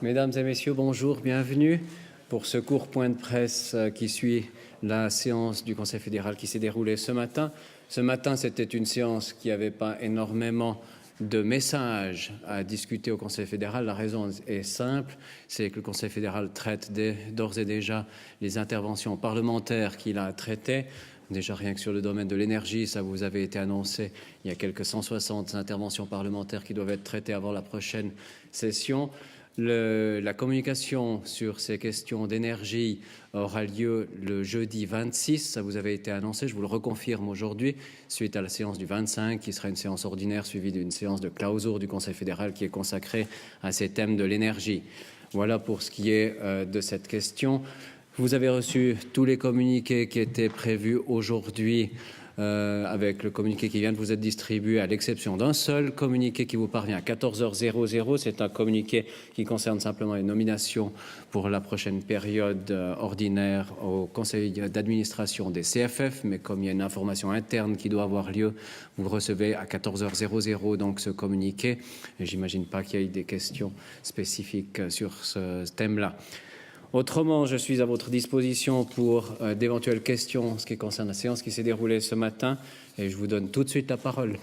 Mesdames et messieurs, bonjour, bienvenue pour ce court point de presse qui suit la séance du Conseil fédéral qui s'est déroulée ce matin. Ce matin, c'était une séance qui n'avait pas énormément de messages à discuter au Conseil fédéral. La raison est simple, c'est que le Conseil fédéral traite d'ores et déjà les interventions parlementaires qu'il a traitées. Déjà rien que sur le domaine de l'énergie, ça vous avait été annoncé, il y a quelques 160 interventions parlementaires qui doivent être traitées avant la prochaine session. La communication sur ces questions d'énergie aura lieu le jeudi 26, ça vous avait été annoncé, je vous le reconfirme aujourd'hui, suite à la séance du 25, qui sera une séance ordinaire suivie d'une séance de clausure du Conseil fédéral qui est consacrée à ces thèmes de l'énergie. Voilà pour ce qui est de cette question. Vous avez reçu tous les communiqués qui étaient prévus aujourd'hui avec le communiqué qui vient de vous être distribué, à l'exception d'un seul communiqué qui vous parvient à 14h00. C'est un communiqué qui concerne simplement les nominations pour la prochaine période ordinaire au conseil d'administration des CFF, mais comme il y a une information interne qui doit avoir lieu, vous le recevez à 14h00, donc ce communiqué. J'imagine pas qu'il y ait des questions spécifiques sur ce thème-là. Autrement, je suis à votre disposition pour d'éventuelles questions en ce qui concerne la séance qui s'est déroulée ce matin et je vous donne tout de suite la parole.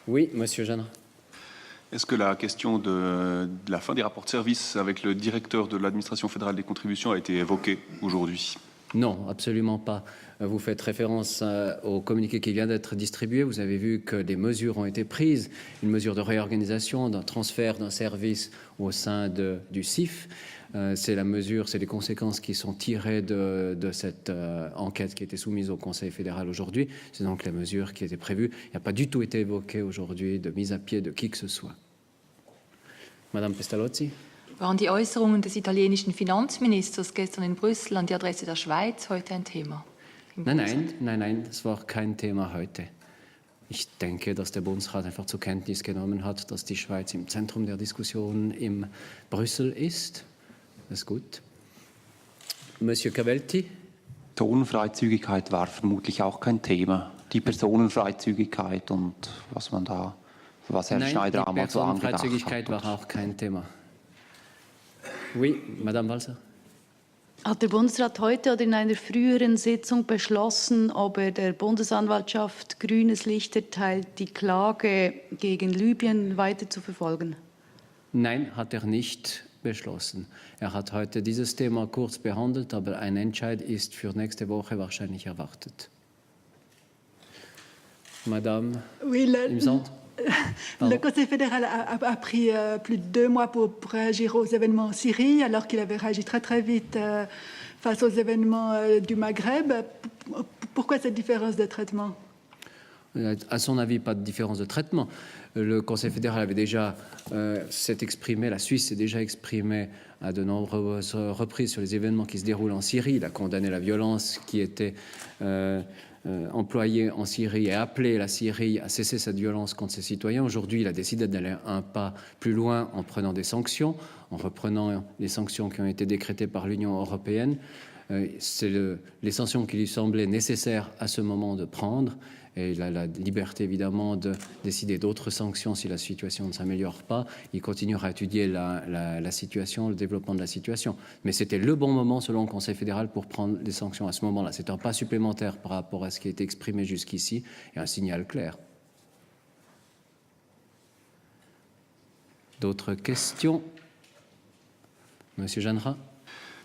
Oui, Monsieur Jeanne. Est-ce que la question de la fin des rapports de service avec le directeur de l'administration fédérale des contributions a été évoquée aujourd'hui ? Non, absolument pas. Vous faites référence au communiqué qui vient d'être distribué. Vous avez vu que des mesures ont été prises, une mesure de réorganisation, d'un transfert d'un service au sein du CIF. C'est la mesure, c'est les conséquences qui sont tirées de cette enquête qui a été soumise au Conseil fédéral aujourd'hui. C'est donc la mesure qui était prévue. Il n'a pas du tout été évoqué aujourd'hui de mise à pied de qui que ce soit. Madame Pestalozzi. Waren die Äußerungen des italienischen Finanzministers gestern in Brüssel an die Adresse der Schweiz heute ein Thema? Nein, das war kein Thema heute. Ich denke, dass der Bundesrat einfach zur Kenntnis genommen hat, dass die Schweiz im Zentrum der Diskussion in Brüssel ist. Das ist gut. Monsieur Cavelti. Personenfreizügigkeit war vermutlich auch kein Thema. Die Personenfreizügigkeit und was Herr Schneider einmal so angedacht hat. Personenfreizügigkeit war auch kein Thema. Oui, Madame Walser. Hat der Bundesrat heute oder in einer früheren Sitzung beschlossen, ob er der Bundesanwaltschaft grünes Licht erteilt, die Klage gegen Libyen weiter zu verfolgen? Nein, hat er nicht beschlossen. Er hat heute dieses Thema kurz behandelt, aber ein Entscheid ist für nächste Woche wahrscheinlich erwartet. Madame, oui, il me semble. Le Conseil fédéral a pris plus de 2 mois pour réagir aux événements en Syrie, alors qu'il avait réagi très vite face aux événements du Maghreb. Pourquoi cette différence de traitement ? À son avis, pas de différence de traitement. Le Conseil fédéral avait déjà s'est exprimé, la Suisse s'est déjà exprimée à de nombreuses reprises sur les événements qui se déroulent en Syrie. Il a condamné la violence qui était employée en Syrie et appelé la Syrie à cesser cette violence contre ses citoyens. Aujourd'hui, il a décidé d'aller un pas plus loin en prenant des sanctions, en reprenant les sanctions qui ont été décrétées par l'Union européenne. C'est les sanctions qui lui semblaient nécessaires à ce moment de prendre. Et il a la liberté, évidemment, de décider d'autres sanctions si la situation ne s'améliore pas. Il continuera à étudier la situation, le développement de la situation. Mais c'était le bon moment, selon le Conseil fédéral, pour prendre des sanctions à ce moment-là. C'est un pas supplémentaire par rapport à ce qui a été exprimé jusqu'ici et un signal clair. D'autres questions ? Monsieur Jeannera ?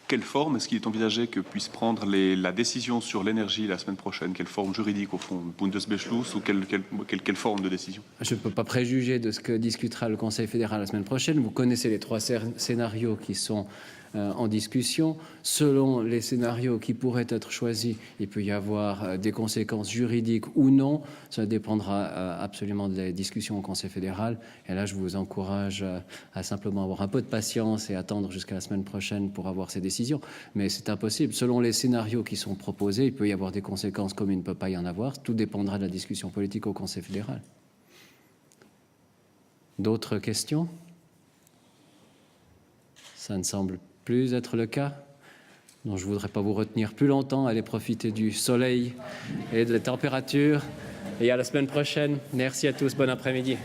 Quelle forme est-ce qu'il est envisagé que puisse prendre la décision sur l'énergie la semaine prochaine ? Quelle forme juridique, au fond ? Bundesbeschluss ou quelle forme de décision ? Je ne peux pas préjuger de ce que discutera le Conseil fédéral la semaine prochaine. Vous connaissez les 3 scénarios qui sont en discussion. Selon les scénarios qui pourraient être choisis, il peut y avoir des conséquences juridiques ou non. Ça dépendra absolument des discussions au Conseil fédéral. Et là, je vous encourage à simplement avoir un peu de patience et attendre jusqu'à la semaine prochaine pour avoir ces décisions. Mais c'est impossible. Selon les scénarios qui sont proposés, il peut y avoir des conséquences comme il ne peut pas y en avoir. Tout dépendra de la discussion politique au Conseil fédéral. D'autres questions ? Ça ne semble plus être le cas. Donc je ne voudrais pas vous retenir plus longtemps. Allez profiter du soleil et de la température. Et à la semaine prochaine. Merci à tous. Bon après-midi.